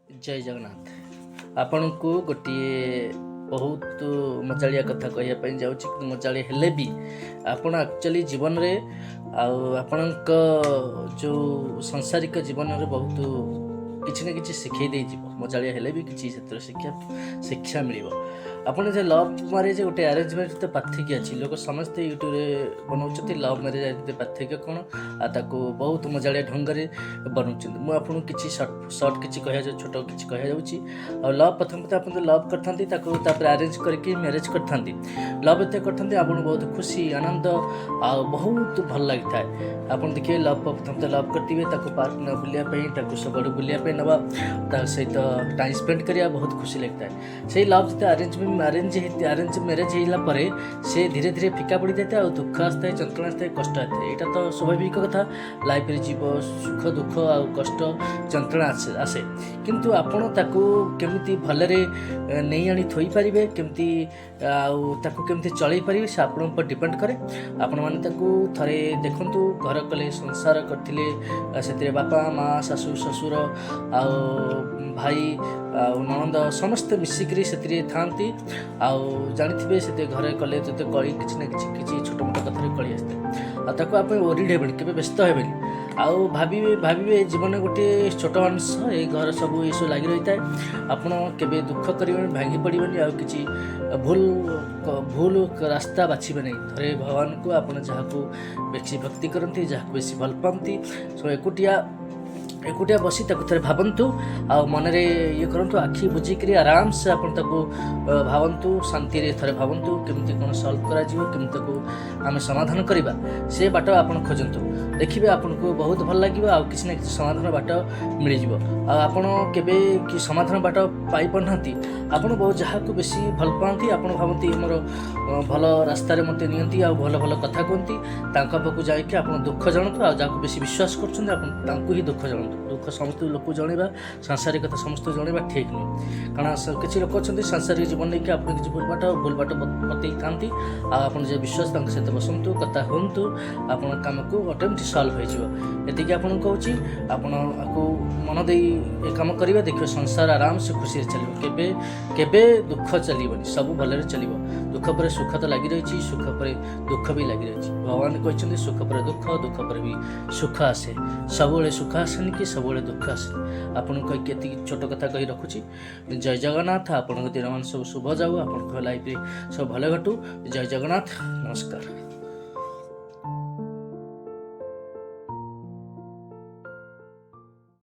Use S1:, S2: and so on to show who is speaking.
S1: जय जगन्नाथ। आपण को गोटे बहुत मजालिया कथा कहवाई जाऊँगी मजालिया हेले भी आपण एक्चुअली जीवन रे आपणक जो सांसारिक जीवन रे बहुत किसी न किसी शिखई दे मजालिया हेले भी किसी शिक्षा मिल आपन जे लव मैरिज गोटे अरेंज मैरिज तो पार्थक्य अच्छी लोक समस्ते यूट्यूब बनाऊँ लव मैरिज पार्थक्य कौन आको बहुत मजालिया ढंग से बनाऊँ मुझे किसी सर्ट किसी कह छोट किसी कह लव प्रथम आप लव कर अरेंज करके मैरिज करते लव एत करते आप बहुत खुशी आनंद आ बहुत भल लगी था आप देखिए लव प्रथम लव करते पार्क न बुलायापी सब बुलायापी नवा सहित टाइम स्पेंड करा बहुत खुशी लगता है से लव जो अरेंज मैरेज होगा से धीरे धीरे फिका पड़ जाए और दुख आसता है चंत्रणा आसता है कष्ट आता है यहाँ तो स्वाभाविक कथा लाइफ रे जीव सुख दुख आ कष्ट चंत्रणा आसे किंतु आपण ताकू केमिति भलरे नहीं आनी थोई पारिबे केमिति केमिति चलई पारिबे से आपण पर डिपेंड करे आपण माने ताकू थरे देखंतु घर कले संसार करथिले सेतिरे बापा माँ सासू ससुर आ भाई ननंद समस्त मिसिक से थांती जानी से घरे कले जो कली किसी ना किसी छोट मोट कथार कली आसते आप ओरिड हेबे के व्यस्त हेबे आउ भाविए जीवन गोटे छोट अंश ये घर सब ये सब लगी रही है आपड़ केवे दुख करेंगे भांगी पड़े आ कि भूल रास्ता बाछे नहीं थे भगवान को आप जहाँ बेसी भक्ति करती जहाँ बेसी भल पाती सो एकुटिया बसी थे भावतु आ मनरे ये करूँ आखि बुझिकी आराम से आप भावतु शांति थे भावतु केमती कौन सल्व करें समाधान करवा से बाट आप खोजतु देखिए आपन को बहुत भल लगे आ किसी न किसी समाधान बाट मिल जाए समाधान बाट पाई पाना आपड़ बहुत जहाँ को बेसी भल पाती आप भावती मोर भल रास्त मत नि भल भल कथा कहती पाखक जाकि आप दुख जानतु आ जहाँ बेसी विश्वास कर ही दुख जानतु दुख समस्त लोक जनवा सांसारिक कथा समस्त जनवा ठीक नुह कारण किसी लोक अच्छा सांसारिक जीवन नहीं आप किसी भूल बाट बतई था आप विश्वास सहित बसतु कथा हूँ आप कम को अटोमेटिक सल्व होती आप कहूँ आपको मन दे ये कम करेंगे देखिए संसार आराम से खुशी चलो केबे दुख चलनी सब भल चलो दुख पर सुख तो लगी रही सुख पर दुख भी लगी रही भगवान कहते सुख पर दुख दुख पर भी सुख आसे सब सुख आसेनि कि सब दुख आसे आपन कही छोट कथा कही रखुची जय जगन्नाथ आपण दिन मान सब शुभ जाऊ आप लाइफ सब भल घटू जय जगन्नाथ नमस्कार।